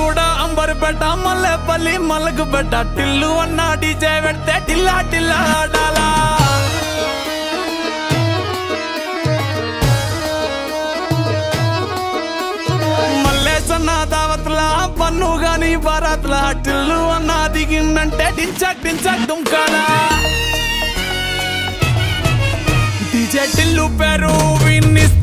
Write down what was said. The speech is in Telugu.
కూడా అంబర్పేట మల్లెపల్లి మలకపేట టిల్లు అన్న డీజే పెడితే టిల్లా టిల్లా ఆడాలా మల్లేసన్న దావత్లా పన్ను గాని బారాత్లా టిల్లు అన్న దిగిందంటే టించక్ టించక్ దుంకాలా డీజే టిల్లు పేరు విన్నిస్తా